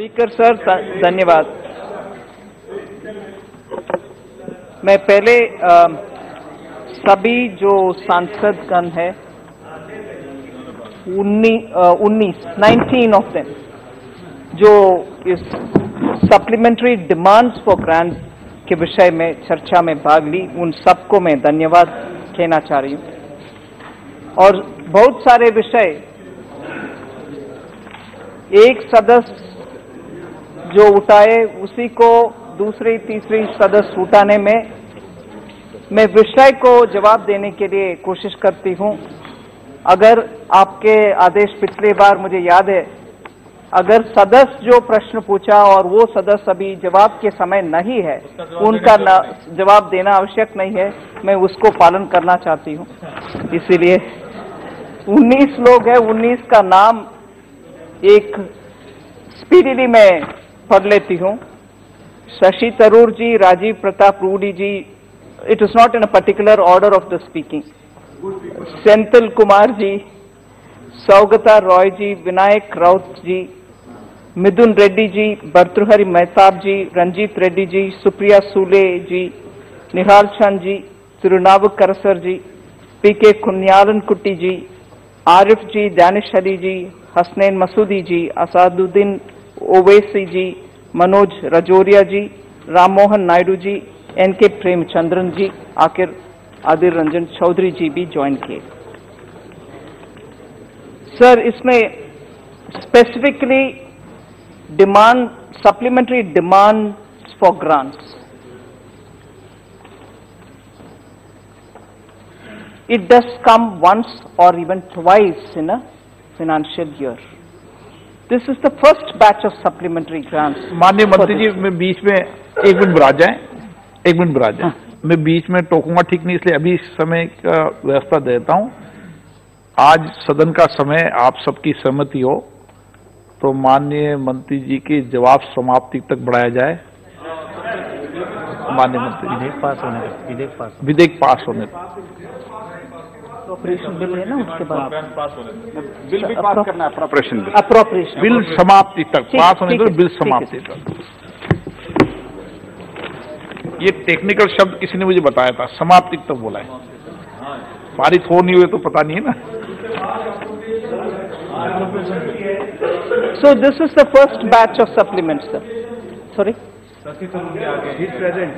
Speaker sir धन्यवाद। मैं पहले सभी जो सांसदगण है 19 ऑफ देम जो इस सप्लीमेंट्री डिमांड्स फॉर ग्रांट्स के विषय में चर्चा में भाग ली, उन सबको मैं धन्यवाद कहना चाह रही हूं। और बहुत सारे विषय एक सदस्य जो उठाए उसी को दूसरी तीसरी सदस्य उठाने में मैं विषय को जवाब देने के लिए कोशिश करती हूं। अगर आपके आदेश पिछली बार मुझे याद है, अगर सदस्य जो प्रश्न पूछा और वो सदस्य अभी जवाब के समय नहीं है, उनका जवाब देना आवश्यक नहीं है, मैं उसको पालन करना चाहती हूं। इसीलिए 19 लोग हैं, 19 का नाम एक स्पीडीली में पढ़ लेती हूं। Shashi Tharoor ji, Rajiv Pratap Rudy ji, it is not in a particular order of the speaking, Senthil Kumar ji, Saugata Roy ji, Vinayak Raut ji, Mithun Reddy ji, Bhartruhari Mahtab ji, Ranjeet Reddy ji, Supriya Sule ji, Nihal Chand ji, Thirunavukkarasar ji, P K Kunhalikutty ji, Arif ji, Danish Ali ji, Hasnain Masoodi ji, Asaduddin Owaisi ji, Manoj Rajoria ji, Rammohan Naidu ji, N K Premachandran जी, आखिर अधीर रंजन चौधरी जी भी ज्वाइन किए। सर, इसमें specifically demand, supplementary demands for grants, it does come once or even twice in a financial year. This is the first batch of supplementary grants. माननीय मंत्री जी, मैं बीच में एक minute बुरा जाए, मैं बीच में टोकूंगा ठीक नहीं, इसलिए अभी समय का व्यवस्था देता हूं। आज सदन का समय आप सबकी सहमति हो तो माननीय मंत्री जी के जवाब समाप्ति तक बढ़ाया जाए। माननीय मंत्री, विधेयक पास होने अप्रोप्रिएशन बिल है ना, उसके बाद बिल भी पास करना है। अप्रोप्रिएशन बिल समाप्ति तक पास होने तो बिल समाप्ति तक। ये टेक्निकल शब्द किसी ने मुझे बताया था, समाप्ति तक बोला है, पारित हो नहीं हुए तो पता नहीं है ना। So this is the first batch of supplements, sir. Sorry? He's present.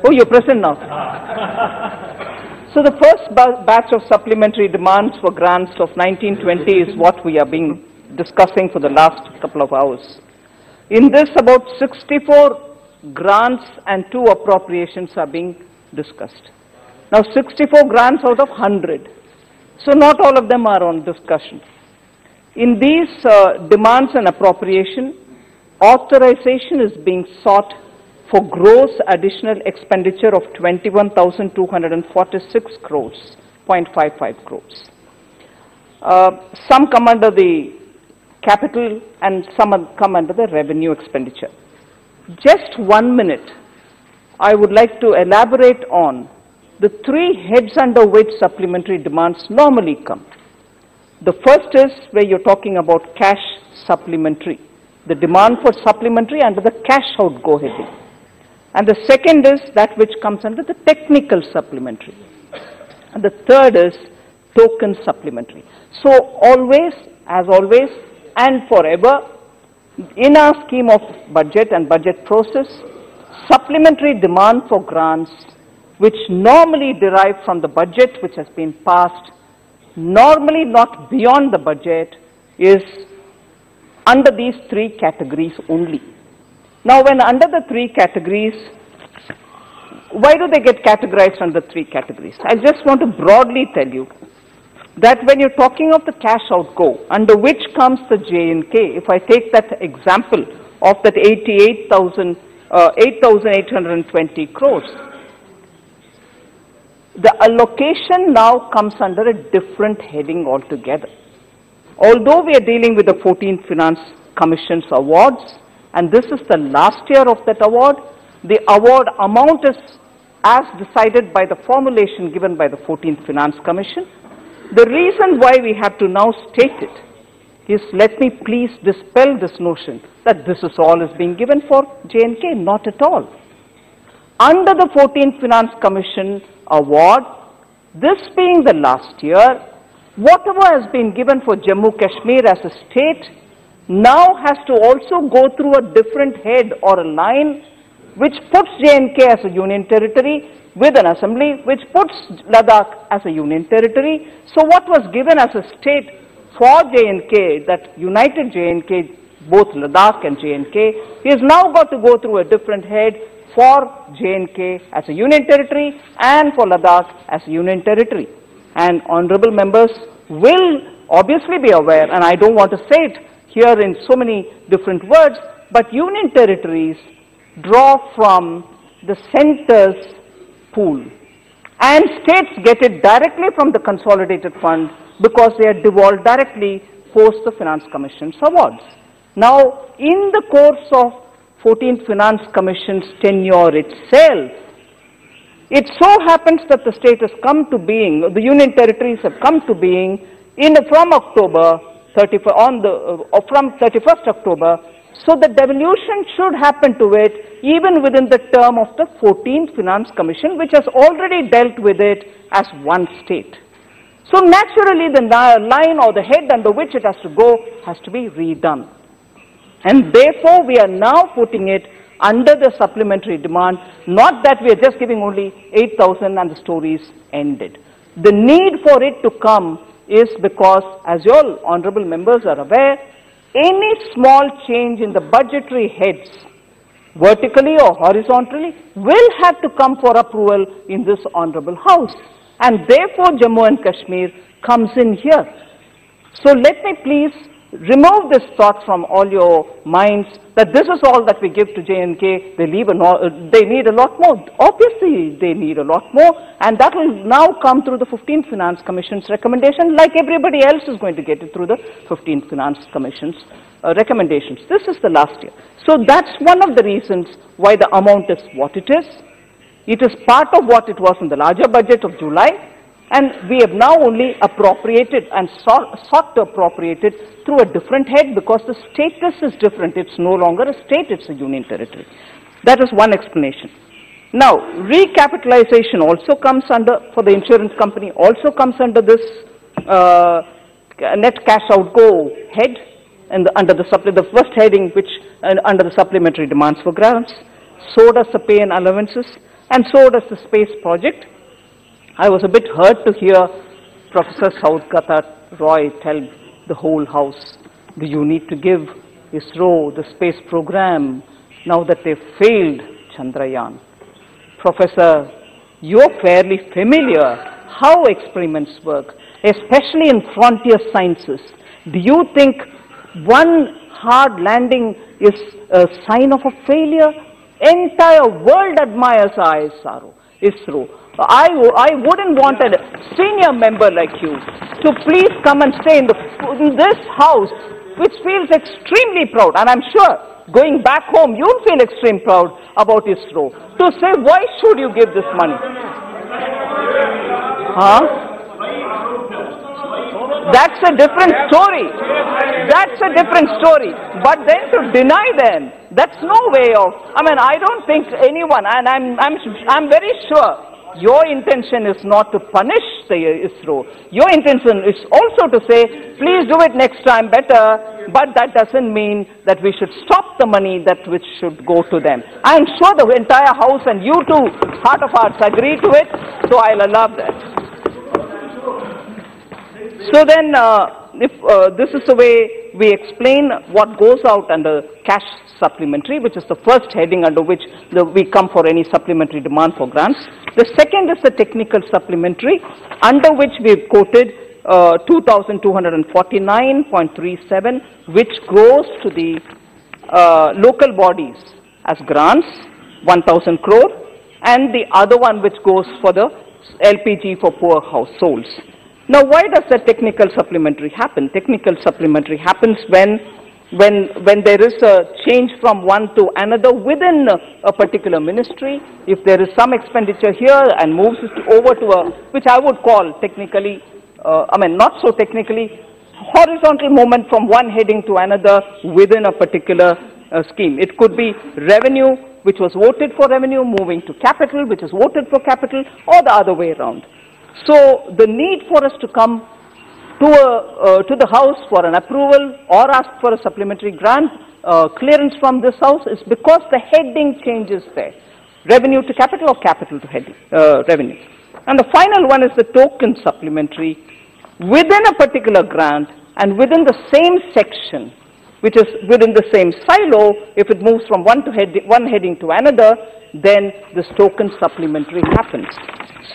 Oh, you're present now. So the first batch of supplementary demands for grants of 1920 is what we are being discussing for the last couple of hours. In this, about 64 grants and 2 appropriations are being discussed. Now 64 grants out of 100. So not all of them are on discussion. In these demands and appropriation, authorization is being sought for gross additional expenditure of 21,246 crores, 0.55 crores. Some come under the capital and some come under the revenue expenditure. Just 1 minute, I would like to elaborate on the 3 heads under which supplementary demands normally come. The first is where you're talking about cash supplementary, the demand for supplementary under the cash outgo heading. And the second is that which comes under the technical supplementary. And the third is token supplementary. So always, as always, and forever, in our scheme of budget and budget process, supplementary demand for grants, which normally derive from the budget which has been passed, normally not beyond the budget, is under these 3 categories only. Now, when under the 3 categories, why do they get categorized under 3 categories? I just want to broadly tell you that when you're talking of the cash outgo, under which comes the J&K, if I take that example of that 8,820 crores, the allocation now comes under a different heading altogether. Although we are dealing with the 14th Finance Commission's awards, and this is the last year of that award, the award amount is as decided by the formulation given by the 14th Finance Commission. The reason why we have to now state it is, let me please dispel this notion that this is all is being given for J&K. Not at all. Under the 14th Finance Commission award, this being the last year, whatever has been given for Jammu Kashmir as a state now has to also go through a different head or a line which puts J&K as a union territory with an assembly, which puts Ladakh as a union territory. So what was given as a state for J&K, that united J&K, both Ladakh and J&K, is now got to go through a different head for J&K as a union territory and for Ladakh as a union territory. And honorable members will obviously be aware, and I don't want to say it here in so many different words, but union territories draw from the center's pool, and states get it directly from the consolidated fund because they are devolved directly post the Finance Commission's awards. Now, in the course of 14th Finance Commission's tenure itself, it so happens that the state has come to being, the union territories have come to being from October 31st, from 31st October. So the devolution should happen to it even within the term of the 14th Finance Commission, which has already dealt with it as one state. So naturally the line or the head under which it has to go has to be redone. And therefore we are now putting it under the supplementary demand, not that we are just giving only 8,000 and the story's ended. The need for it to come is because, as you all honorable members are aware, any small change in the budgetary heads, vertically or horizontally, will have to come for approval in this honorable house. And therefore Jammu and Kashmir comes in here. So let me please remove this thought from all your minds that this is all that we give to J&K, they need a lot more. Obviously they need a lot more, and that will now come through the 15th Finance Commission's recommendation, like everybody else is going to get it through the 15th Finance Commission's recommendations. This is the last year. So that's one of the reasons why the amount is what it is. It is part of what it was in the larger budget of July, and we have now only appropriated and sought to appropriate it through a different head because the status is different. It's no longer a state, it's a union territory. That is one explanation. Now, recapitalization also comes under, for the insurance company, also comes under this net cash outgo head, and under the first heading, which under the supplementary demands for grants. So does the pay and allowances, and so does the space project. I was a bit hurt to hear Professor Saudgata Roy tell the whole House, do you need to give ISRO the space program now that they've failed Chandrayaan? Professor, you're fairly familiar how experiments work, especially in frontier sciences. Do you think one hard landing is a sign of a failure? Entire world admires ISRO. I wouldn't want a senior member like you to please come and stay in this house, which feels extremely proud, and I'm sure going back home you'll feel extremely proud about ISRO, to say, why should you give this money? Huh? That's a different story. That's a different story. But then to deny them, that's no way of, I don't think anyone, and I'm very sure your intention is not to punish the ISRO. Your intention is also to say, please do it next time better, but that doesn't mean that we should stop the money that which should go to them. I'm sure the entire House and you too, heart of hearts, agree to it, so I'll allow that. So then, this is the way we explain what goes out under cash supplementary, which is the first heading under which we come for any supplementary demand for grants. The second is the technical supplementary, under which we've quoted 2,249.37, which goes to the local bodies as grants, 1,000 crore, and the other one which goes for the LPG for poor households. Now, why does the technical supplementary happen? Technical supplementary happens when there is a change from one to another within a particular ministry. If there is some expenditure here and moves it over to which I would call technically, not so technically, horizontal movement from one heading to another within a particular scheme. It could be revenue, which was voted for revenue, moving to capital, which is voted for capital, or the other way around. So the need for us to come to the House for an approval or ask for a supplementary grant clearance from this House is because the heading changes there. Revenue to capital or capital to heading, revenue. And the final one is the token supplementary within a particular grant and within the same section, which is within the same silo. If it moves from one heading to another, then this token supplementary happens.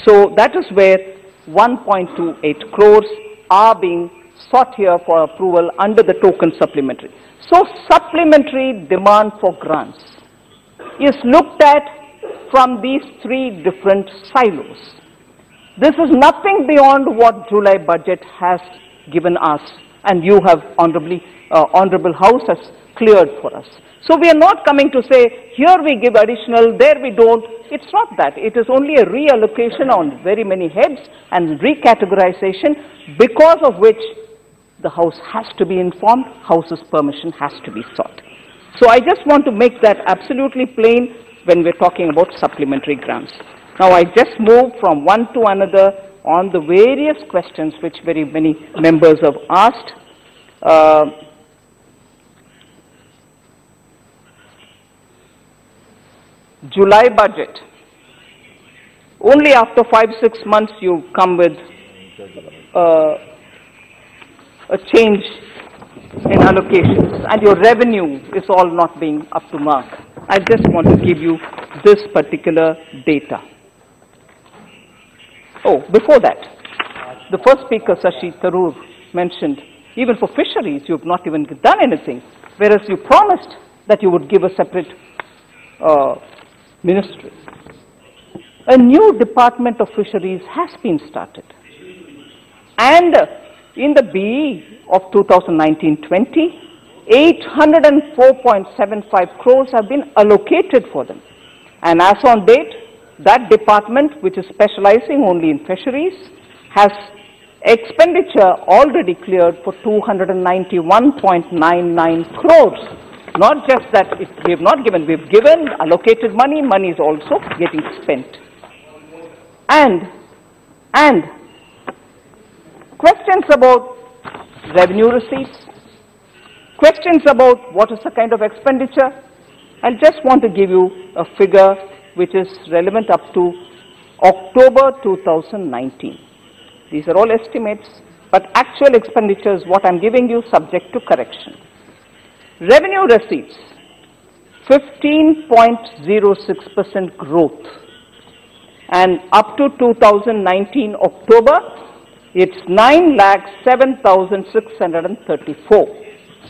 So that is where 1.28 crores are being sought here for approval under the token supplementary. So supplementary demand for grants is looked at from these three different silos. This is nothing beyond what July budget has given us, and you have Honorable House has cleared for us. So we are not coming to say, here we give additional, there we don't. It's not that. It is only a reallocation on very many heads and recategorization, because of which the House has to be informed, House's permission has to be sought. So I just want to make that absolutely plain when we're talking about supplementary grants. Now I just move from one to another on the various questions which very many members have asked. July budget. Only after 5-6 months you come with a change in allocations, and your revenue is all not being up to mark. I just want to give you this particular data. Oh, before that, the first speaker, Shashi Tharoor, mentioned even for fisheries you've not even done anything, whereas you promised that you would give a separate ministry. A new Department of Fisheries has been started, and in the BE of 2019-20, 804.75 crores have been allocated for them. And as on date, that department, which is specializing only in fisheries, has expenditure already cleared for 291.99 crores. Not just that we have not given, we have given allocated money, money is also getting spent. And questions about revenue receipts, questions about what is the kind of expenditure. I just want to give you a figure which is relevant up to October 2019. These are all estimates, but actual expenditure is what I'm giving you, subject to correction. Revenue receipts, 15.06% growth, and up to 2019 October, it's 9,07,634.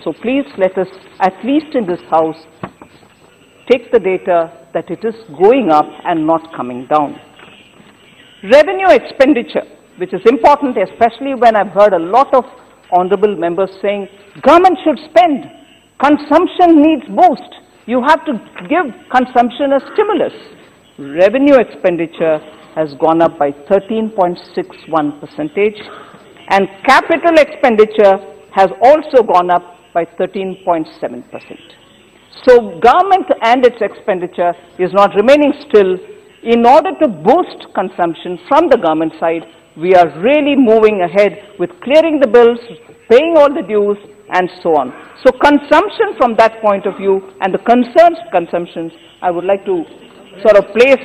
So please let us, at least in this House, take the data that it is going up and not coming down. Revenue expenditure, which is important, especially when I've heard a lot of honorable members saying, government should spend, consumption needs boost. You have to give consumption a stimulus. Revenue expenditure has gone up by 13.61%, and capital expenditure has also gone up by 13.7%. So government and its expenditure is not remaining still. In order to boost consumption from the government side, we are really moving ahead with clearing the bills, paying all the dues, and so on. So consumption from that point of view, and the consumptions, I would like to sort of place.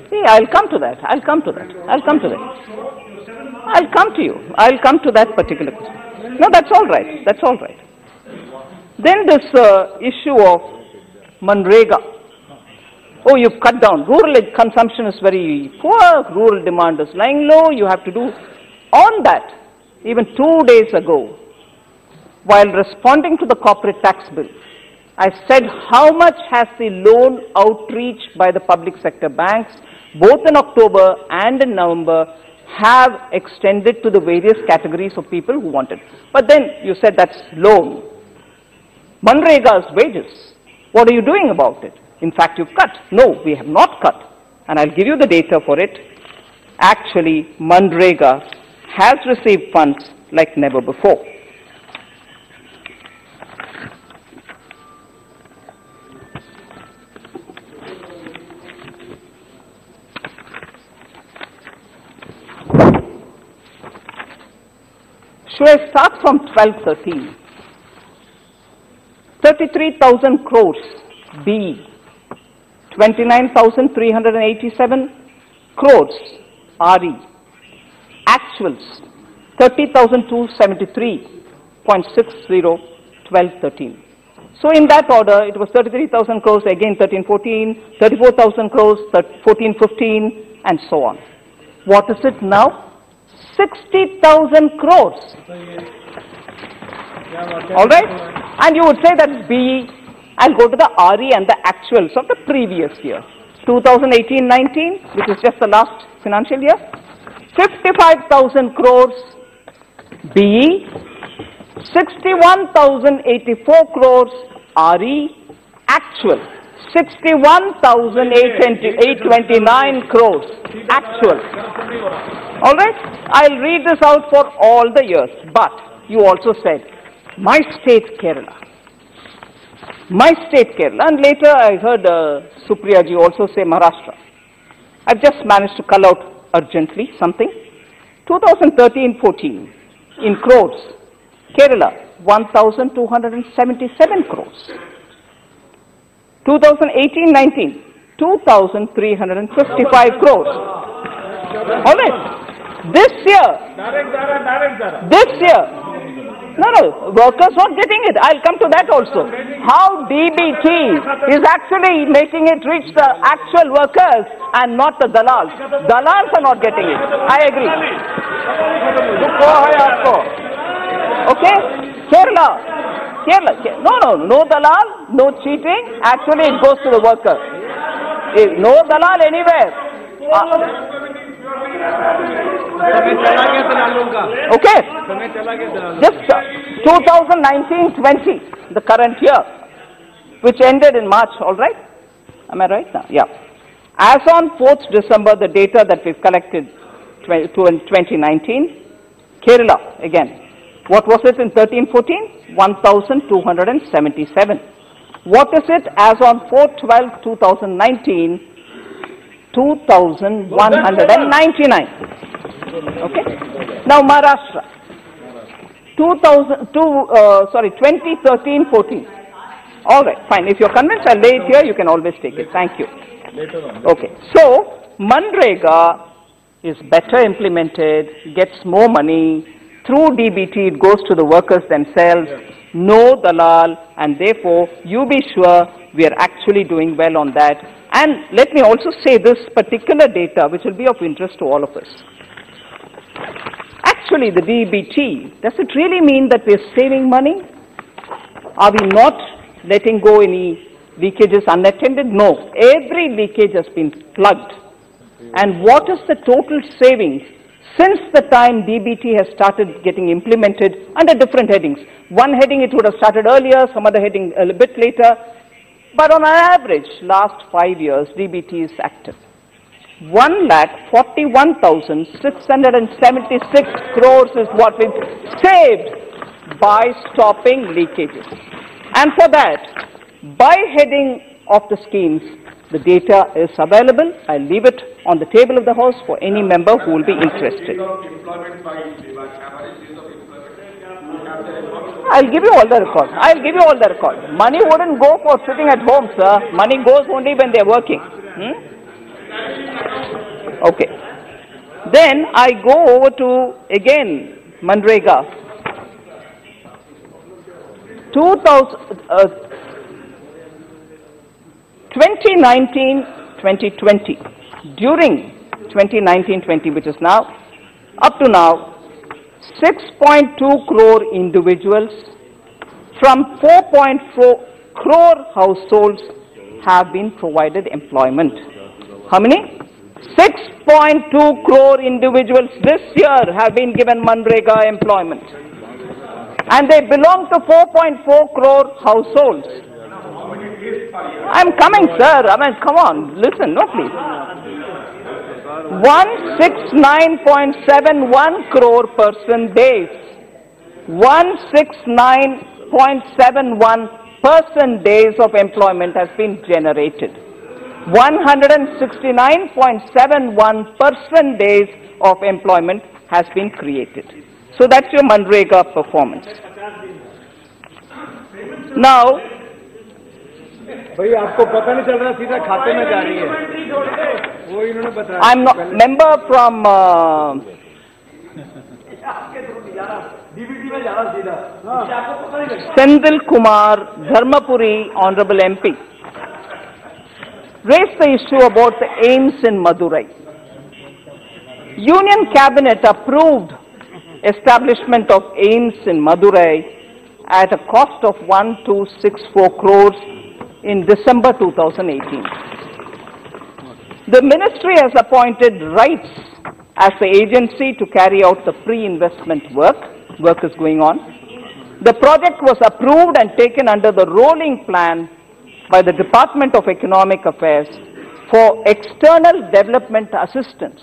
See, I'll come to that. I'll come to that. I'll come to that. I'll come to you. I'll come to that particular question. No, that's all right. That's all right. Then this issue of Manrega. Oh, you've cut down. Rural consumption is very poor. Rural demand is lying low. You have to do on that. Even 2 days ago, while responding to the corporate tax bill, I said how much has the loan outreach by the public sector banks, both in October and in November, have extended to the various categories of people who wanted. But then you said that's loan. Manrega's wages. What are you doing about it? in fact you've cut. No, we have not cut. And I'll give you the data for it. Actually, Manrega has received funds like never before. Should I start from 12-13? 33,000 crores B, 29,387 crores RE, actuals 30,273.60, 12-13. So in that order, it was 33,000 crores, again 13-14, 34,000 crores, 14-15, and so on. What is it now? 60,000 crores. All right? And you would say that B, I'll go to the RE and the actuals of the previous year. 2018-19, which is just the last financial year. 55,000 crores BE, 61,084 crores RE, actual. 61,829 crores actual. All right? I'll read this out for all the years. But you also said, my state Kerala. My state Kerala. And later I heard Supriya ji also say Maharashtra. I've just managed to cull out urgently something. 2013-14 in crores. Kerala, 1,277 crores. 2018-19, 2,355 crores. All right. This year, no, workers not getting it. I'll come to that also. How DBT is actually making it reach the actual workers and not the dalals. Dalals are not getting it. I agree. Okay? Kerala, no dalal, no cheating. Actually, it goes to the worker. No dalal anywhere. Okay. Just 2019-20, the current year, which ended in March, all right? Am I right now? Yeah. As on 4th December, the data that we've collected in 2019, Kerala, again. What was it in 13-14? 1,277. What is it as on 4/12/2019? 2,199. Okay. Now Maharashtra. 2013-14. All right, fine. If you're convinced, I'll lay it here. You can always take it. Thank you. Okay. So Manrega is better implemented, gets more money. Through DBT, it goes to the workers themselves, no dalal, and therefore, you be sure we are actually doing well on that. And let me also say this particular data, which will be of interest to all of us. Actually, the DBT, does it really mean that we are saving money? Are we not letting go any leakages unattended? No. Every leakage has been plugged. And what is the total savings since the time DBT has started getting implemented under different headings? One heading it would have started earlier, some other heading a little bit later. But on average, last 5 years, DBT is active. 1,41,676 crores is what we've saved by stopping leakages. And for that, by heading of the schemes, the data is available. I'll leave it on the table of the House for any member who will be interested. I'll give you all the records. I'll give you all the records. Money wouldn't go for sitting at home, sir. Money goes only when they're working. Okay. Then I go over to, again, Manrega. 2019-2020. During 2019-20, which is now, up to now, 6.2 crore individuals from 4.4 crore households have been provided employment. How many? 6.2 crore individuals this year have been given Manrega employment. And they belong to 4.4 crore households. I'm coming, sir. I mean, come on, listen, no, please. 169.71 crore person days. 169.71 person days of employment has been generated. 169.71 person days of employment has been created. So that's your Manrega performance. Now, भाई आपको पता नहीं चल रहा सीधा खाते में जा रही है वो इन्होंने बताया I'm not member from Sendil Kumar Dharmapuri, Honorable MP, raised the issue about the AIIMS in Madurai. Union Cabinet approved establishment of AIIMS in Madurai at a cost of 1264 crores in December 2018. The ministry has appointed RITES as the agency to carry out the pre-investment work. Work is going on. The project was approved and taken under the rolling plan by the Department of Economic Affairs for external development assistance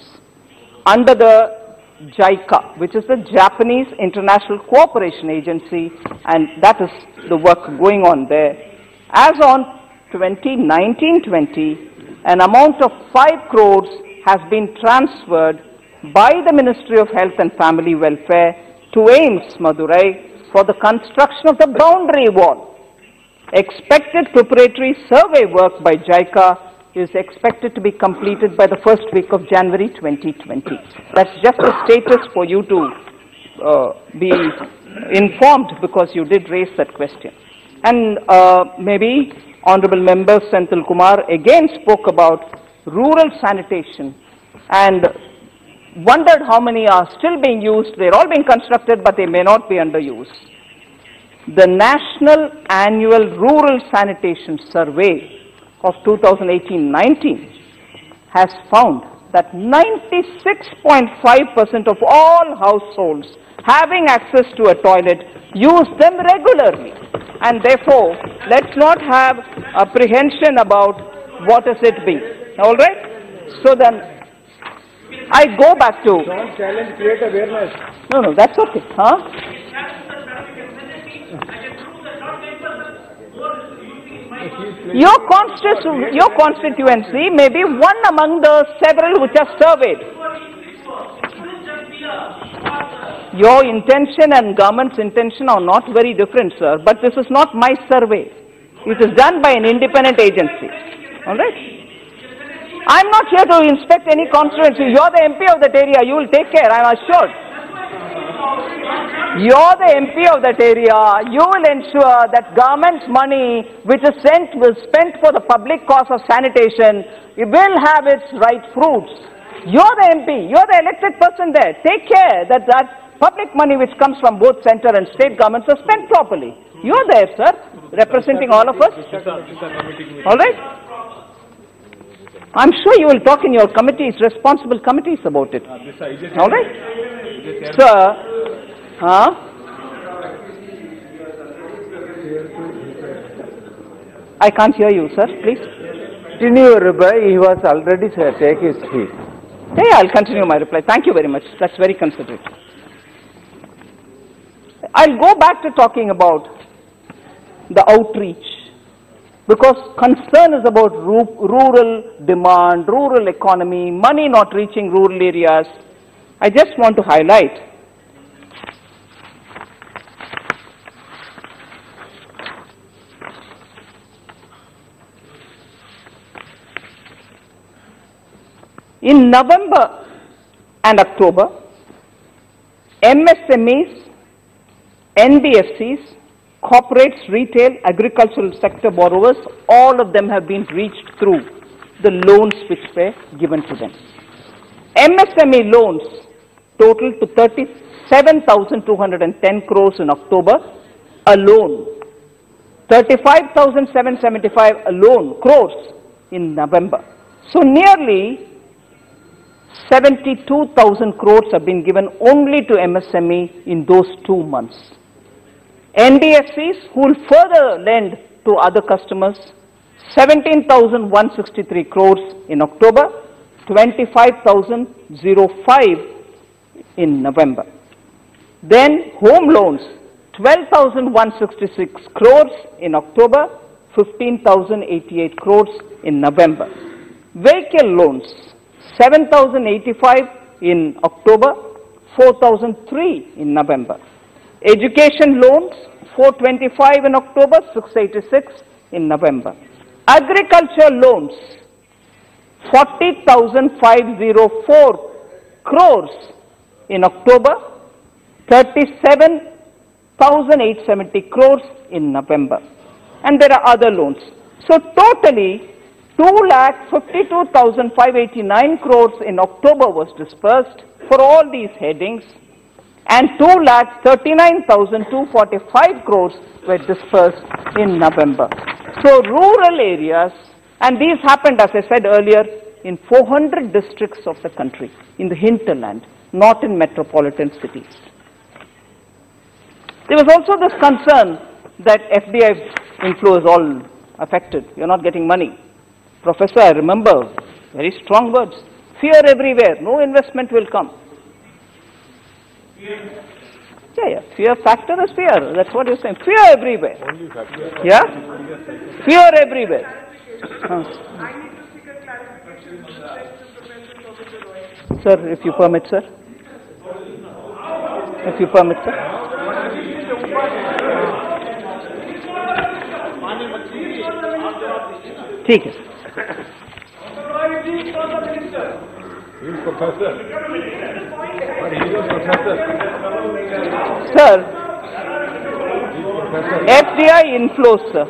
under the JICA, which is the Japanese International Cooperation Agency, and that is the work going on there. As on 2019-20, an amount of 5 crores has been transferred by the Ministry of Health and Family Welfare to AIIMS Madurai for the construction of the boundary wall. Expected preparatory survey work by JICA is expected to be completed by the first week of January 2020. That's just a status for you to be informed, because you did raise that question. And maybe Honorable Member Senthil Kumar again spoke about rural sanitation and wondered how many are still being used. They're all being constructed, but they may not be under use. The National Annual Rural Sanitation Survey of 2018-19 has found that 96.5% of all households having access to a toilet use them regularly. And therefore, let's not have apprehension about what is it being. All right? So then, I go back to... Don't challenge, create awareness. No, that's okay. Huh? Your constituency may be one among the several which are surveyed. Your intention and government's intention are not very different, sir, but this is not my survey. It is done by an independent agency. All right? I'm not here to inspect any constituency. You're the MP of that area. You will take care, I'm assured. You're the MP of that area. You will ensure that government's money, which is spent for the public cause of sanitation, it will have its right fruits. You're the MP. You're the elected person there. Take care that public money which comes from both center and state governments are spent properly. You're there, sir, representing all of us. All right? I'm sure you will talk in your committees, responsible committees about it. All right? Sir, I can't hear you, sir, please. Continue your reply. He was already take his seat. Yeah, I'll continue my reply. Thank you very much. That's very considerate. I'll go back to talking about the outreach, because concern is about rural demand, rural economy, money not reaching rural areas. I just want to highlight in November and October, MSMEs, NBFCs, corporates, retail, agricultural sector borrowers, all of them have been reached through the loans which were given to them. MSME loans total to 37,210 crores in October alone, 35,775 alone crores in November. So nearly 72,000 crores have been given only to MSME in those 2 months. NBFCs who will further lend to other customers 17,163 crores in October, 25,005 in November. Then home loans, 12,166 crores in October, 15,088 crores in November. Vehicle loans, 7,085 in October, 4,003 in November. Education loans, 425 in October, 686 in November. Agriculture loans, 40,504 crores in October, 37,870 crores in November. And there are other loans. So totally, 2,52,589 crores in October was dispersed for all these headings, and 2,39,245 crores were dispersed in November. So rural areas, and these happened, as I said earlier, in 400 districts of the country, in the hinterland, not in metropolitan cities. There was also this concern that FDI inflow is all affected. You're not getting money. Professor, I remember very strong words. Fear everywhere. No investment will come. Yeah. Fear factor is fear. That's what you're saying. Fear everywhere. Yeah? Fear everywhere. Sir, if you permit, sir. If you permit, sir. ठीक है sir FDI inflows, sir.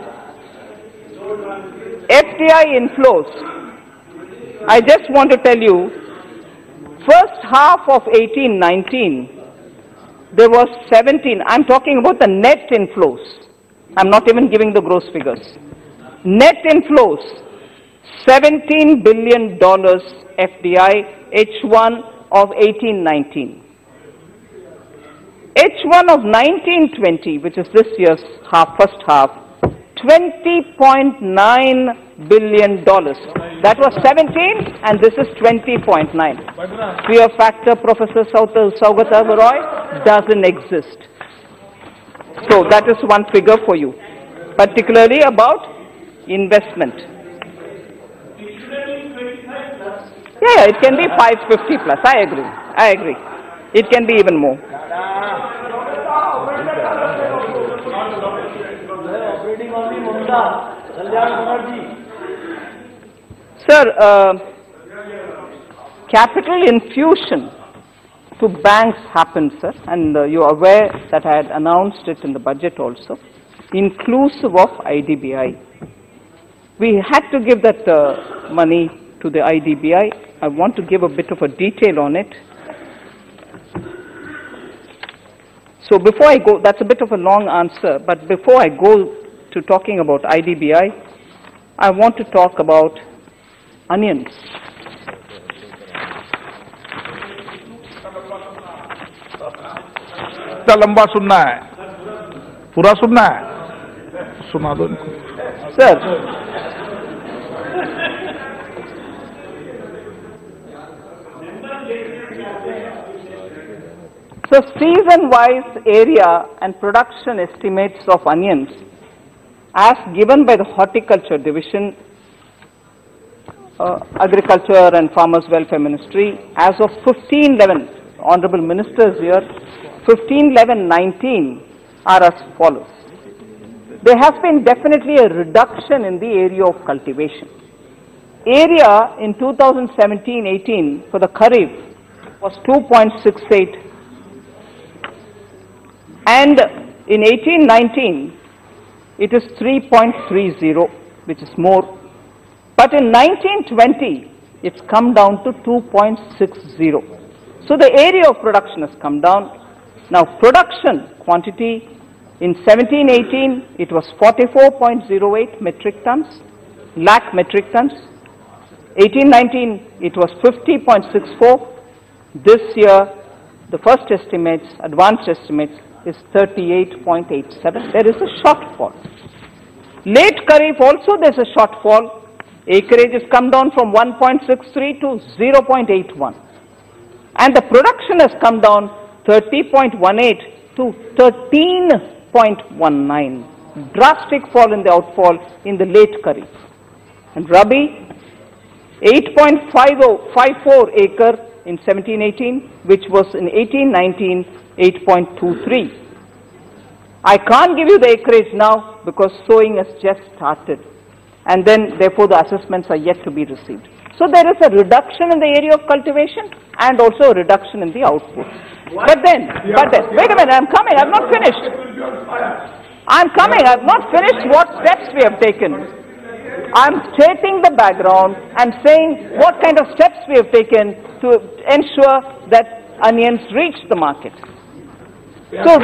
FDI inflows. I just want to tell you, first half of 18-19, there was 17. I'm talking about the net inflows. I'm not even giving the gross figures. Net inflows, $17 billion FDI, H1 of 18-19. H1 of 19-20, which is this year's first half, $20.9 billion. That was 17, and this is 20.9. Fear factor, Professor Saugata Roy, doesn't exist. So that is one figure for you, particularly about investment. Yeah, it can be 550 plus. I agree. It can be even more. Sir, capital infusion to banks happened, sir, and you are aware that I had announced it in the budget also, inclusive of IDBI. We had to give that money to the IDBI. I want to give a bit of a detail on it. So before I go, that's a bit of a long answer, but before I go to talking about IDBI, I want to talk about onions. लंबा सुनना है, पूरा सुनना है, सुना दो इनको. Sir, so season-wise area and production estimates of onions as given by the Horticulture Division, Agriculture and Farmers Welfare Ministry as of 15/11, Honorable Ministers here, 15/11/19 are as follows. There has been definitely a reduction in the area of cultivation. Area in 2017-18 for the Kharif was 2.68, and in 18-19 it is 3.30, which is more. But in 19-20 it's come down to 2.60. So the area of production has come down. Now production quantity in 17-18 it was 44.08 metric tons, lakh metric tons. 18-19 it was 50.64. This year the first estimates, advanced estimates, is 38.87. There is a shortfall. Late Kharif also there's a shortfall. Acreage has come down from 1.63 to 0.81. And the production has come down 30.18 to 13.19. Drastic fall in the outfall in the late Kharif. And Rabi, 8.54 acre in 17-18, which was in 18-19, 8.23. I can't give you the acreage now because sowing has just started. And then, therefore, the assessments are yet to be received. So there is a reduction in the area of cultivation and also a reduction in the output. But then, wait a minute, I'm coming, I've not finished. I'm coming, I've not finished what steps we have taken. I'm stating the background and saying what kind of steps we have taken to ensure that onions reach the market. So,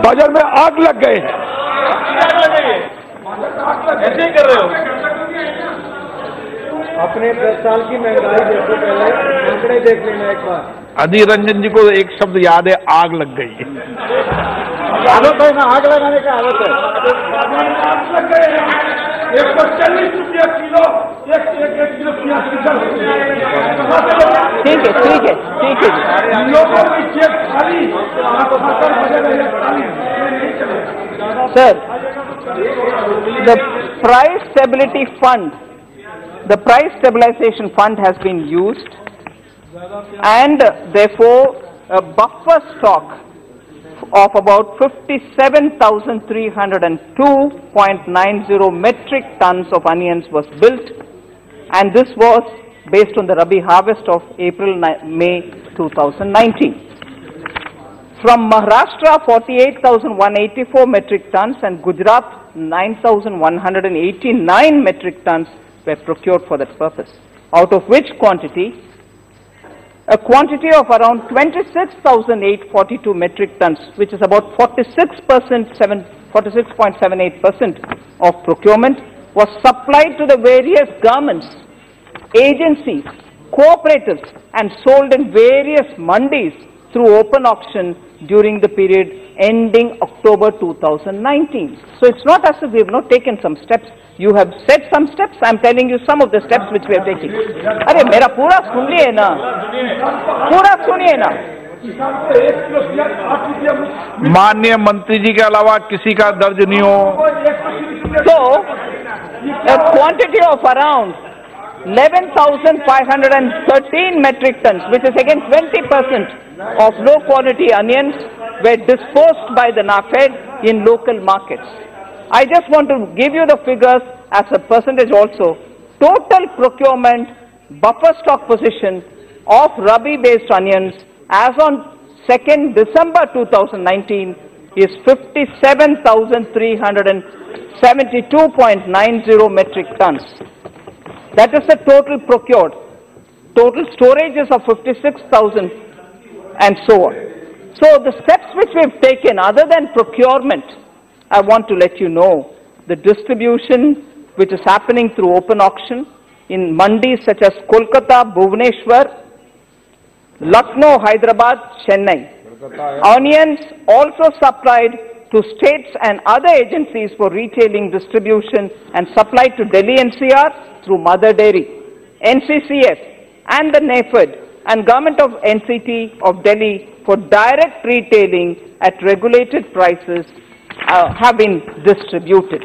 बाजार में आग लग गए हैं। ऐसे ही कर रहे हो। अपने 10 साल की महंगाई देखो, पहले आंकड़े देख लेना एक बार। अधीर रंजन जी को एक शब्द याद है, आग लग गई। आदत है ना, आग लगाने का आदत है। आग लग गए, 140 रुपया किलो, एक किलो प्याज की दर। ठीक है लोगों की जेब खाली, Sir, the price stability fund, the price stabilization fund has been used, and therefore a buffer stock of about 57,302.90 metric tons of onions was built, and this was based on the Rabi harvest of April-May 2019. From Maharashtra, 48,184 metric tons, and Gujarat, 9,189 metric tons were procured for that purpose, out of which a quantity of around 26,842 metric tons, which is about 46.78% of procurement, was supplied to the various governments, agencies, cooperatives, and sold in various mandis through open auction during the period ending October 2019. So it's not as if we have not taken some steps. You have said some steps. I'm telling you some of the steps which we have taken. अरे मेरा पूरा सुनिए ना, पूरा सुनिए ना. माननीय मंत्री जी के अलावा किसी का दर्ज नहीं हो. So a quantity of around 11,513 metric tons, which is again 20% of low quality onions, were disposed by the NAFED in local markets. I just want to give you the figures as a percentage also. Total procurement buffer stock position of Rabi based onions as on 2nd December 2019 is 57,372.90 metric tons. That is the total procured. Total storages of 56,000 and so on. So the steps which we have taken other than procurement, I want to let you know, the distribution which is happening through open auction in mandis such as Kolkata, Bhubaneswar, Lucknow, Hyderabad, Chennai. Onions also supplied to states and other agencies for retailing, distribution and supplied to Delhi NCR through Mother Dairy, NCCF and the NAFED and Government of NCT of Delhi for direct retailing at regulated prices have been distributed.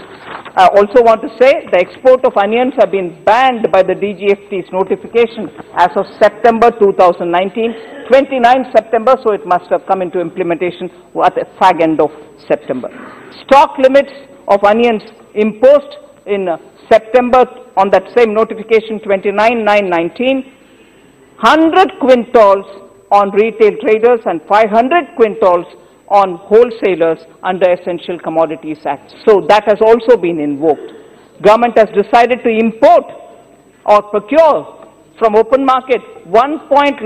I also want to say the export of onions have been banned by the DGFT's notification as of September 2019, 29 September, so it must have come into implementation at the fag end of September. Stock limits of onions imposed in September on that same notification 29/9/19, 100 quintals on retail traders and 500 quintals on wholesalers under Essential Commodities Act. So that has also been invoked. Government has decided to import or procure from open market 1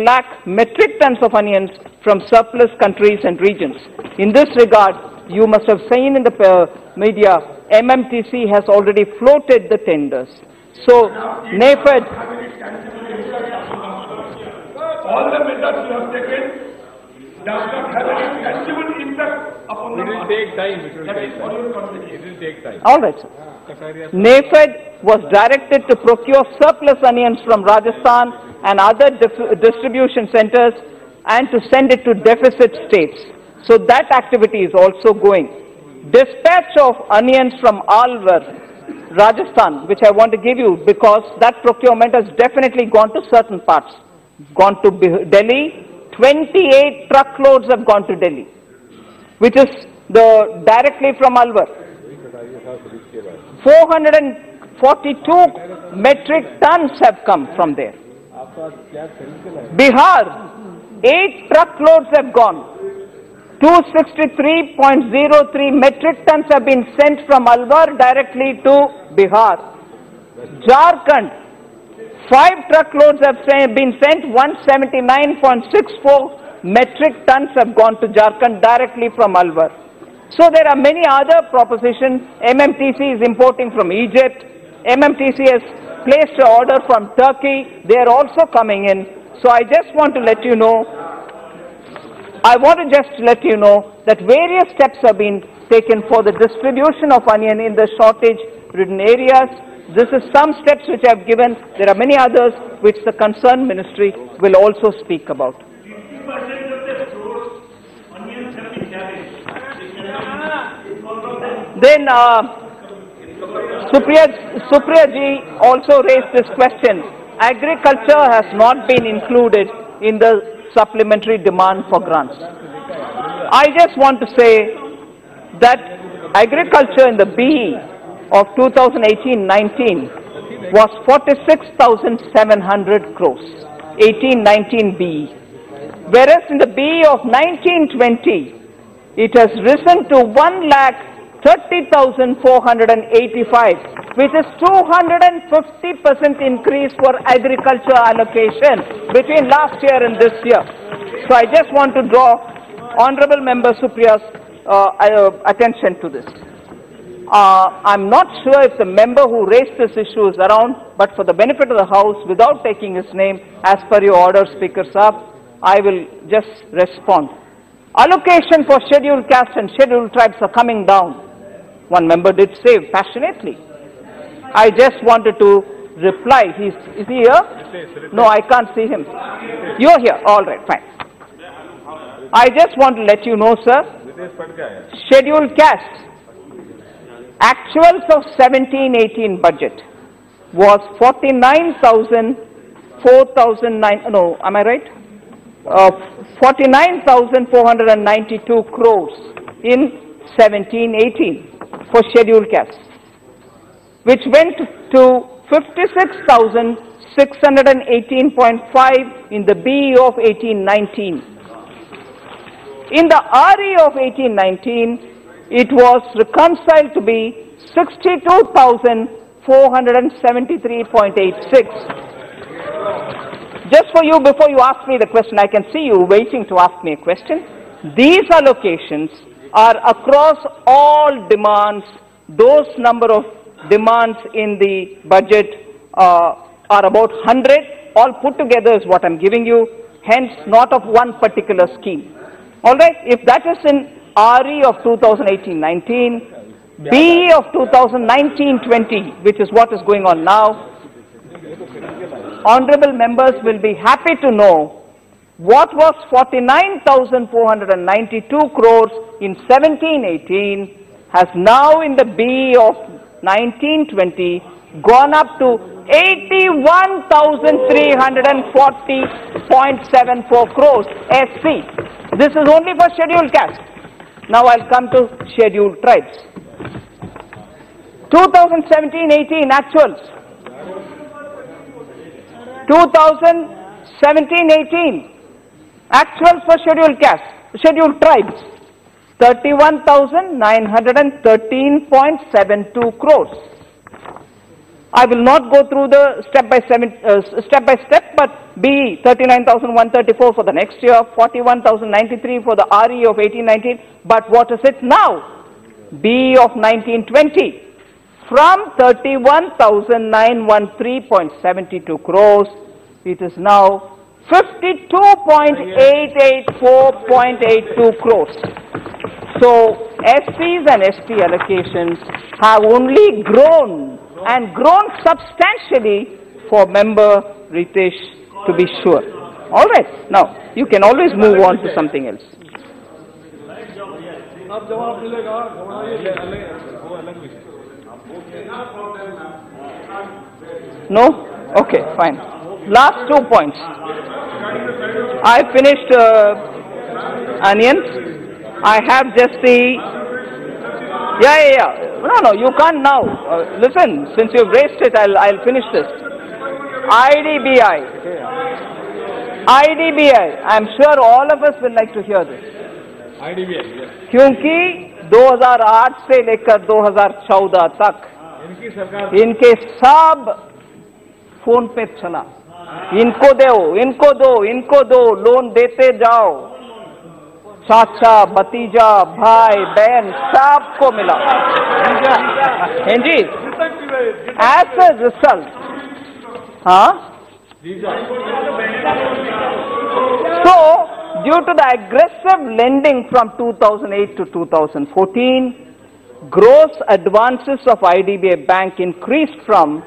lakh metric tons of onions from surplus countries and regions. In this regard, you must have seen in the media, MMTC has already floated the tenders. So, NAFED, all the measures you have taken does not have any tangible impact upon the market. It will take time. All right, sir. NAFED was directed to procure surplus onions from Rajasthan and other distribution centers and to send it to deficit states. So that activity is also going. Dispatch of onions from Alwar, Rajasthan, which I want to give you because that procurement has definitely gone to certain parts. Gone to Delhi, 28 truckloads have gone to Delhi, which is directly from Alwar. 442 metric tons have come from there. Bihar, 8 truckloads have gone. 263.03 metric tons have been sent from Alwar directly to Bihar. Jharkhand, 5 truckloads have been sent. 179.64 metric tons have gone to Jharkhand directly from Alwar. So there are many other propositions. MMTC is importing from Egypt. MMTC has placed an order from Turkey. They are also coming in. So I just want to let you know, that various steps have been taken for the distribution of onion in the shortage-ridden areas. This is some steps which I have given. There are many others which the concerned ministry will also speak about. 50% of the stores, onions have been damaged. Then Supriya ji also raised this question. Agriculture has not been included in the supplementary demand for grants. I just want to say that agriculture in the BE of 2018-19 was 46,700 crores, 18-19 BE. Whereas in the BE of 19-20, it has risen to 1,30,485, which is 250% increase for agriculture allocation between last year and this year. So I just want to draw Honorable Member Supriya's attention to this. I'm not sure if the member who raised this issue is around, but for the benefit of the House, without taking his name, as per your order, Speaker Saab, I will just respond. Allocation for scheduled caste and scheduled tribes are coming down. One member did say passionately. I just wanted to reply. Is he here? No, I can't see him. You're here. All right, fine. I just want to let you know, sir, scheduled caste, actuals of 17-18 budget was 49,492 crores in 17-18 for scheduled caste, which went to 56,618.5 in the BE of 18-19. In the RE of 18-19, it was reconciled to be 62,473.86. Just for you, before you ask me the question, I can see you waiting to ask me a question. These allocations are across all demands. Those number of demands in the budget are about 100. All put together is what I'm giving you, hence not of one particular scheme. All right, if that is in RE of 2018-19, BE of 2019-20, which is what is going on now, honorable members will be happy to know what was 49,492 crores in 17-18 has now in the BE of 19-20 gone up to 81,340.74 crores SC. This is only for scheduled caste. Now I'll come to scheduled tribes. 2017-18 actuals. 2017-18 actuals for scheduled caste, scheduled tribes. 31,913.72 crores. I will not go through the step by step, but BE 39,134 for the next year, 41,093 for the RE of 18-19. But what is it now? BE of 19-20. From 31,913.72 crores, it is now 52.884.82 crores. So SCs and ST allocations have only grown and grown substantially for member Ritesh, to be sure. All right, now you can always move on to something else. No? Okay, fine. Last 2 points. I finished onions. I have just the... Yeah. No, you can't now. Listen, since you've raised it, I'll finish this. IDBI. I'm sure all of us will like to hear this. IDBI, yes. क्योंकि 2008 से लेकर 2014 तक इनके सब phone पे चला, इनको दो, लोन देते जाओ, चाचा, भतीजा, भाई, बहन, सबको मिला। जी, as a result, so due to the aggressive lending from 2008 to 2014, gross advances of IDBI Bank increased from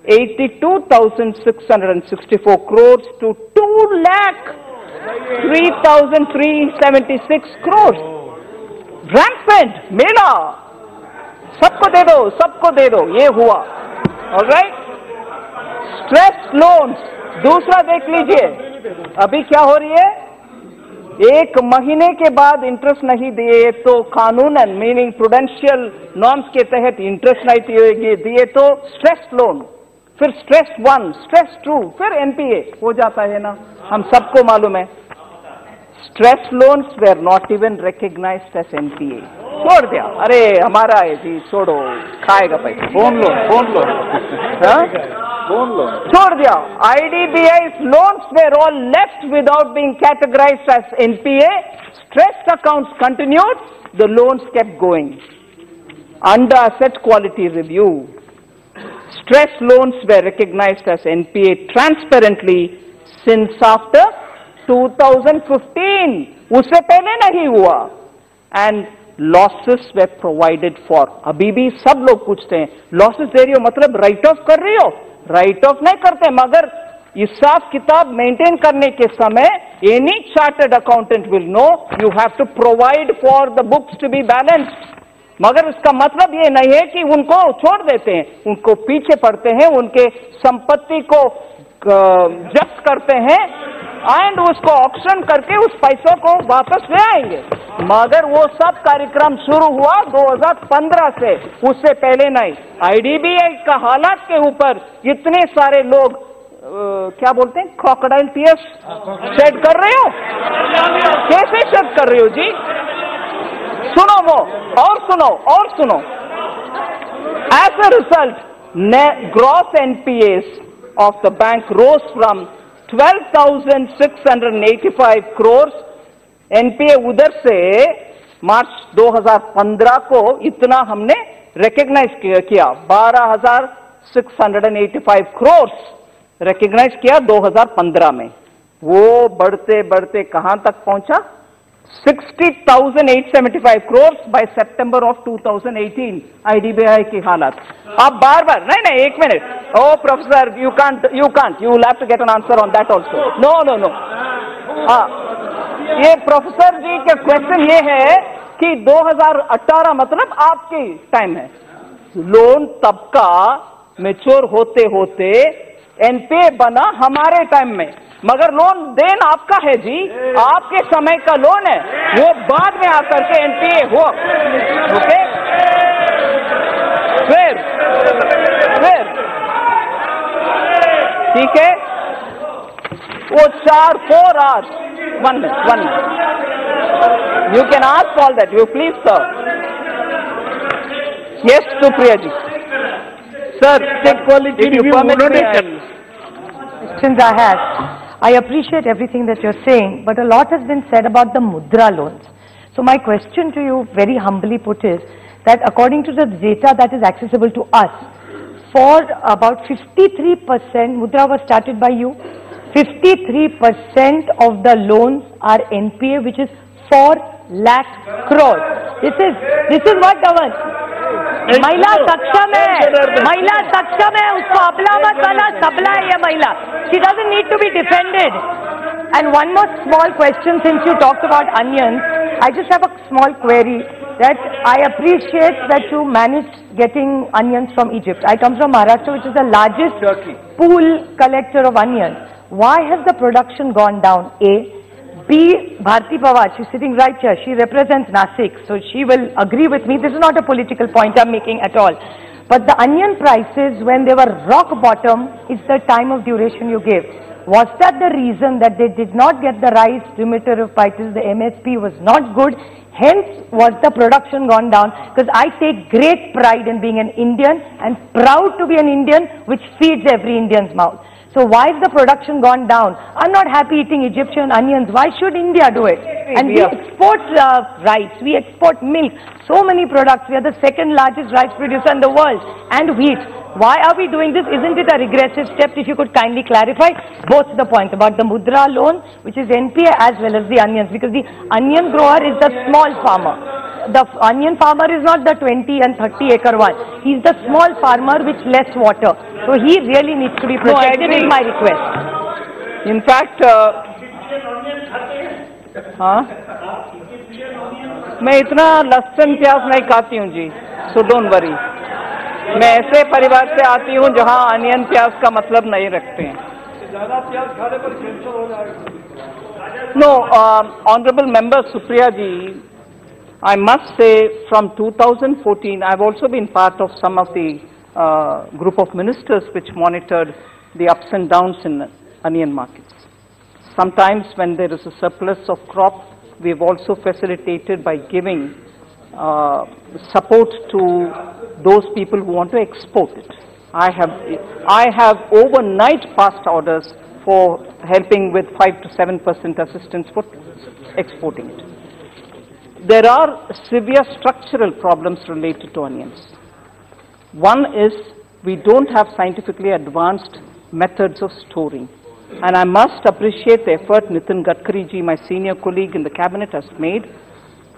82,664 crores to 2,03,376 crores. Rampant, मेला, सबको दे दो, ये हुआ. All right? Stressed loans, दूसरा देख लीजिए, अभी क्या हो रही है? 1 महीने के बाद इंटरेस्ट नहीं दिए तो कानूनन मीनिंग प्रूडेंशियल नॉर्म्स के तहत इंटरेस्ट नहीं दिए तो स्ट्रेस लोन, फिर स्ट्रेस 1, स्ट्रेस 2, फिर एनपीए हो जाता है ना, हम सबको मालूम है. Stress loans were not even recognised as NPA. छोड़ दिया, अरे हमारा है जी, छोड़ो, खाएगा पैसा. फोन लोन छोड़ दिया. IDBI's loans were all left without being categorized as NPA. Stressed accounts continued, the loans kept going. Under asset quality review, stressed loans were recognized as NPA transparently since after 2015. उससे पहले नहीं हुआ. And losses were provided for. अभी भी सब लोग पूछते हैं, losses दे रही हो मतलब राइट ऑफ कर रही हो? राइट ऑफ नहीं करते, मगर हिसाब किताब मेंटेन करने के समय any chartered accountant will know you have to provide for the books to be balanced. मगर इसका मतलब ये नहीं है कि उनको छोड़ देते हैं, उनको पीछे पड़ते हैं, उनके संपत्ति को जब्त करते हैं एंड उसको ऑक्शन करके उस पैसों को वापस ले आएंगे. मगर वो सब कार्यक्रम शुरू हुआ 2015 से, उससे पहले नहीं. IDBI का हालात के ऊपर इतने सारे लोग क्या बोलते हैं, क्रोकोडाइल टीयर्स शेड कर रहे हो. कैसे शेड कर रहे हो जी? सुनो वो, और सुनो. As a result, gross NPAs of the bank rose from 12,685 crores. NPA उधर से मार्च 2015 को इतना हमने रिकग्नाइज किया, 12,685 करोड़ रिकग्नाइज किया 2015 में. वो बढ़ते बढ़ते कहां तक पहुंचा? 60,875 crore by September of 2018. IDBI की हालत. आप बार नहीं, 1 minute. Oh professor, you can't, you will have to get an answer on that also. No. ये प्रोफेसर जी के क्वेश्चन ये है कि 2018 मतलब आपके टाइम है, लोन तब का मैच्योर होते होते एनपीए बना हमारे टाइम में, मगर लोन देन आपका है जी, आपके समय का लोन है, वो बाद में आकर के एनपीए हो. ओके, फिर ठीक है, वो 4 hours. 1 minute. You can ask all that. You please, sir. Yes, Supriya ji. Sir, if you permit me, questions I have. I appreciate everything that you're saying, but a lot has been said about the mudra loans. So my question to you, very humbly put, is that according to the data that is accessible to us, for about 53% mudra was started by you. 53% of the loans are NPA, which is 4 lakh crores. This is what Dhawan. महिला सक्षम है, उसको अपना मत बना, सबला है ये महिला. She doesn't need to be defended. And one more small question, since you talked about onions, I just have a small query that I appreciate that you managed getting onions from Egypt. I come from Maharashtra, which is the largest pool collector of onions. Why has the production gone down? A. B. Bharti Pawar, she's sitting right here. She represents Nasik, so she will agree with me. This is not a political point I'm making at all. But the onion prices, when they were rock bottom, is the time of duration you gave. Was that the reason that they did not get the rice remitter of prices? The MSP was not good. Hence, was the production gone down? Because I take great pride in being an Indian and proud to be an Indian, which feeds every Indian's mouth. So why is the production gone down? I'm not happy eating Egyptian onions. Why should India do it? And we export rice, we export milk, so many products. We are the second largest rice producer in the world, and wheat. Why are we doing this? Isn't it a regressive step? If you could kindly clarify both the points about the Mudra loan, which is NPA, as well as the onions, because the onion grower is the small farmer. The onion farmer is not the 20 and 30 acre one. He's the small farmer with less water. So he really needs to be protected, is my request. In fact, मैं इतना लहसुन प्याज नहीं खाती हूँ जी, so don't worry. मैं ऐसे परिवार से आती हूँ जहाँ अनियन प्याज का मतलब नहीं रखते हैं. ज़्यादा प्याज खाने पर कैंसर हो जाएगा. No, Honorable Member Supriya ji, I must say from 2014, I've also been part of some of the group of ministers which monitored the ups and downs in onion markets. Sometimes when there is a surplus of crop, we've also facilitated by giving support to those people who want to export it. I have overnight passed orders for helping with 5 to 7% assistance for exporting it. There are severe structural problems related to onions. One is we don't have scientifically advanced methods of storing. And I must appreciate the effort Nitin Gadkari ji, my senior colleague in the cabinet, has made.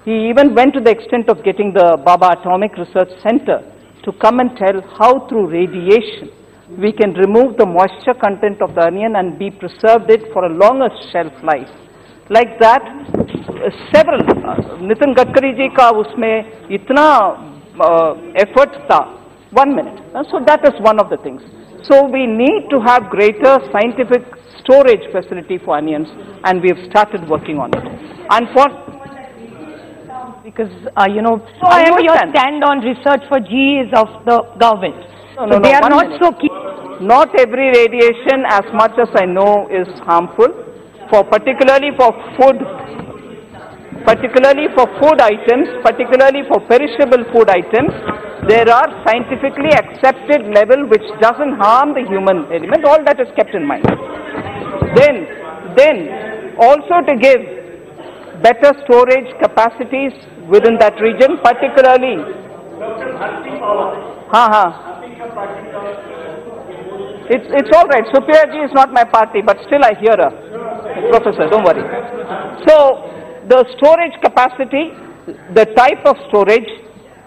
He even went to the extent of getting the Baba Atomic Research Center to come and tell how through radiation we can remove the moisture content of the onion and be preserved it for a longer shelf life. Like that, several, Nitin Gadkari ji ka usme itna effort tha. 1 minute. So that is one of the things. So we need to have greater scientific storage facility for onions, and we have started working on it. And for because you know, I know your stand on research for GE is of the government. So they are not so keen. Not every radiation, as much as I know, is harmful. Particularly for food items, particularly for perishable food items, there are scientifically accepted level which doesn't harm the human element. All that is kept in mind. Then also to give better storage capacities within that region, particularly. It's all right. Supriya ji is not my party, but still I hear her. Professor, don't worry. So the storage capacity, the type of storage,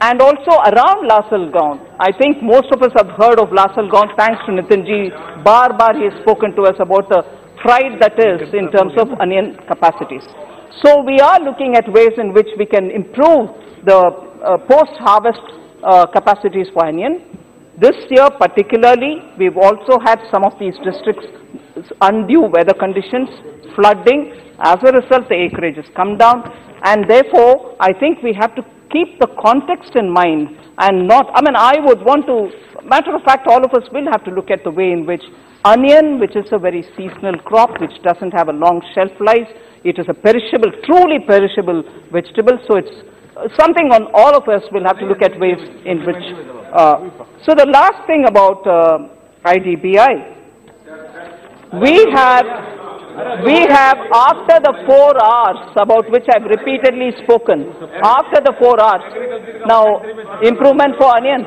and also around Lasalgaon. I think most of us have heard of Lasalgaon, thanks to Nitin ji. Bar he has spoken to us about the pride that is in terms of onion capacities. So we are looking at ways in which we can improve the post-harvest capacities for onion. This year particularly, we've also had some of these districts undue weather conditions, flooding. As a result, the acreage has come down, and therefore, I think we have to keep the context in mind and not, I would want to, matter of fact, all of us will have to look at the way in which onion, which is a very seasonal crop, which doesn't have a long shelf life, it is a perishable, truly perishable vegetable, so it's something on all of us will have to look at ways in which, so the last thing about IDBI, we have after the 4 hours about which I've repeatedly spoken, after the 4 hours, now improvement for onion.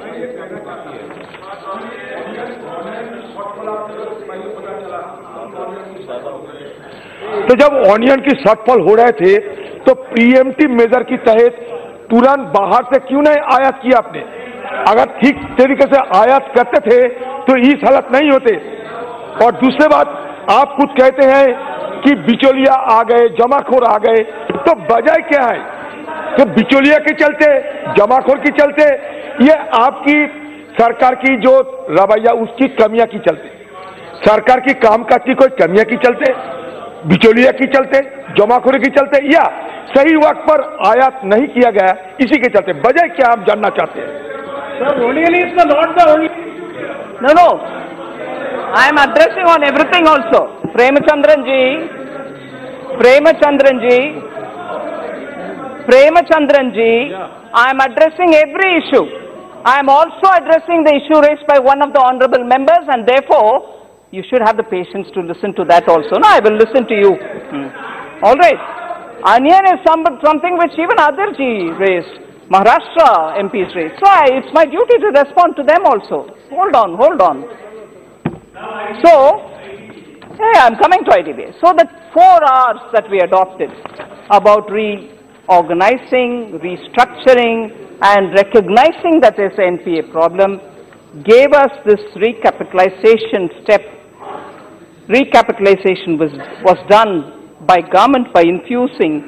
तो जब onion की shortfall हो रहे थे तो pre-emptive major की तहत तुरंत बाहर से क्यों नहीं आयात किया आपने? अगर ठीक तरीके से आयात करते थे तो इस हालत नहीं होते। और दूसरी बात, आप कुछ कहते हैं कि बिचौलिया आ गए, जमाखोर आ गए, तो वजह क्या है? तो बिचौलिया के चलते, जमाखोर के चलते, ये आपकी सरकार की जो रवैया उसकी कमियां की चलते, सरकार की कामकाज की कोई कमियां की चलते, बिचौलिया की चलते, जमाखोरी की चलते, या सही वक्त पर आयात नहीं किया गया इसी के चलते? वजह क्या आप जानना चाहते हैं? No. I am addressing on everything also. Premachandran ji, I am addressing every issue. I am also addressing the issue raised by one of the honorable members, and therefore you should have the patience to listen to that also. No, I will listen to you. All right. Onion is something which even Adhir ji raised, Maharashtra MPs raised. So it's my duty to respond to them also. Hold on. So, I'm coming to IDBA. So the 4 R's that we adopted about reorganizing, restructuring, and recognizing that there's an NPA problem gave us this recapitalization step. Recapitalization was done by government by infusing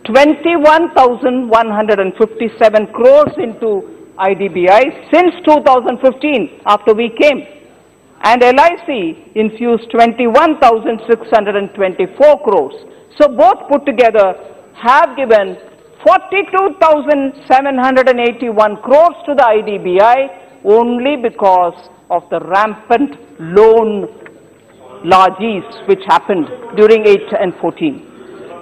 21,157 crores into IDBI since 2015 after we came. And LIC infused 21,624 crores. So both put together have given 42,781 crores to the IDBI only because of the rampant loan largesse which happened during 8 and 14.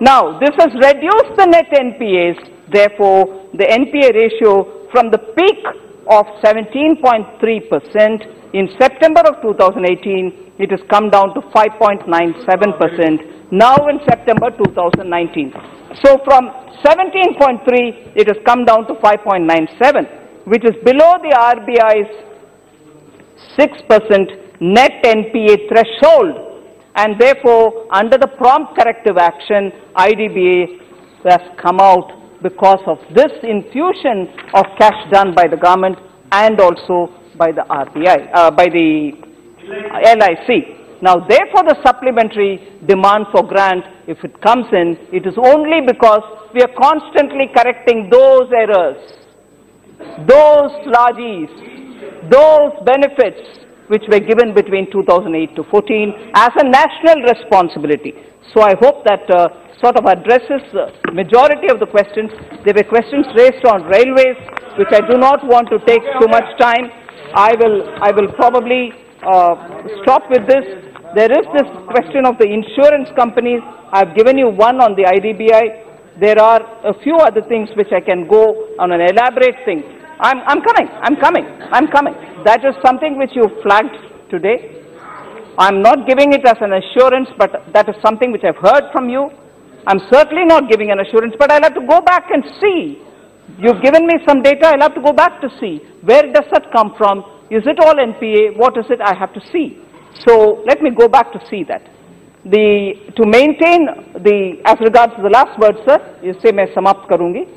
Now, this has reduced the net NPAs. Therefore, the NPA ratio from the peak of 17.3% in September of 2018, it has come down to 5.97% now in September 2019. So from 17.3, it has come down to 5.97, which is below the RBI's 6% net NPA threshold. And therefore, under the prompt corrective action, IDBA has come out because of this infusion of cash done by the government and also by the RBI, by the LIC. Now, therefore, the supplementary demand for grant, if it comes in, it is only because we are constantly correcting those errors, those largesse, those benefits which were given between 2008 to 14 as a national responsibility. So I hope that sort of addresses the majority of the questions. There were questions raised on railways, which I do not want to take too much time. I will probably stop with this. There is this question of the insurance companies. I've given you one on the IDBI. There are a few other things which I can go on an elaborate thing. I'm coming. That is something which you flagged today. I'm not giving it as an assurance, but that is something which I've heard from you. I'm certainly not giving an assurance, but I'll have to go back and see. You've given me some data, I'll have to go back to see. Where does that come from? Is it all NPA? What is it? I have to see. So let me go back to see that. To maintain as regards to the last word, sir, isse main samapt karungi.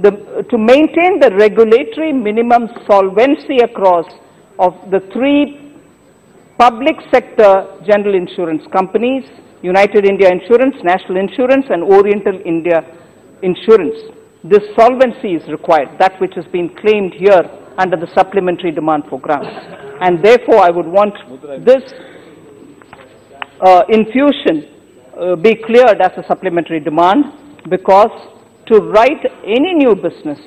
To maintain the regulatory minimum solvency across of the 3 public sector general insurance companies, United India Insurance, National Insurance, and Oriental India Insurance. This solvency is required, that which has been claimed here under the supplementary demand for grants. And therefore, I would want this infusion be cleared as a supplementary demand, because to write any new business,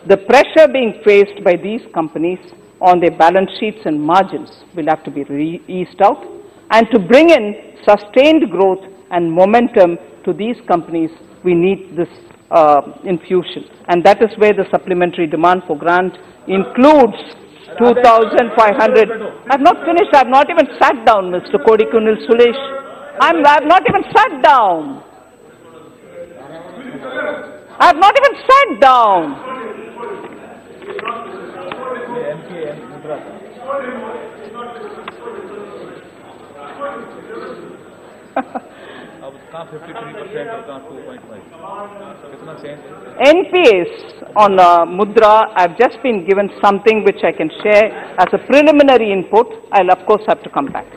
the pressure being faced by these companies on their balance sheets and margins will have to be eased out. And to bring in sustained growth and momentum to these companies, we need this infusion. And that is where the supplementary demand for grant includes 2,500. I've not finished. I've not even sat down, Mr. Kodikunil Sulesh. I've not even sat down. I've not even sat down. कहाँ 53% और कहाँ 2.5 कितना change? NPAs on Mudra, I've just been given something which I can share as a preliminary input. I'll of course have to come back.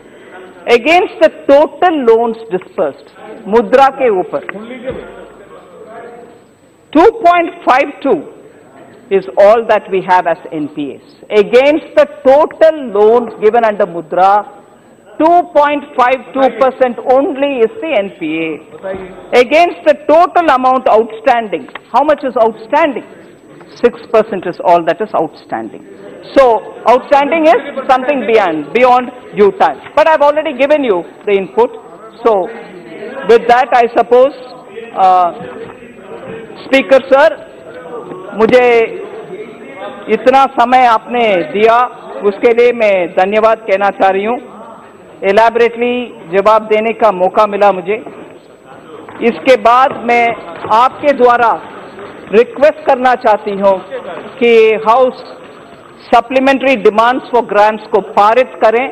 Against the total loans dispersed, Mudra के ऊपर 2.52 is all that we have as NPAs. Against the total loans given under Mudra, 2.52% only is the NPA. Against the total amount outstanding, how much is outstanding? 6% is all that is outstanding. So, outstanding is something beyond due time. But I've already given you the input. So, with that, I suppose, Speaker Sir, मुझे इतना समय आपने दिया, उसके लिए मैं धन्यवाद कहना चाह रही हूँ। एलैबोरेटली जवाब देने का मौका मिला मुझे। इसके बाद मैं आपके द्वारा रिक्वेस्ट करना चाहती हूँ कि house supplementary demands for grants को पारित करें,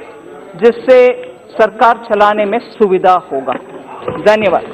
जिससे सरकार चलाने में सुविधा होगा। धन्यवाद।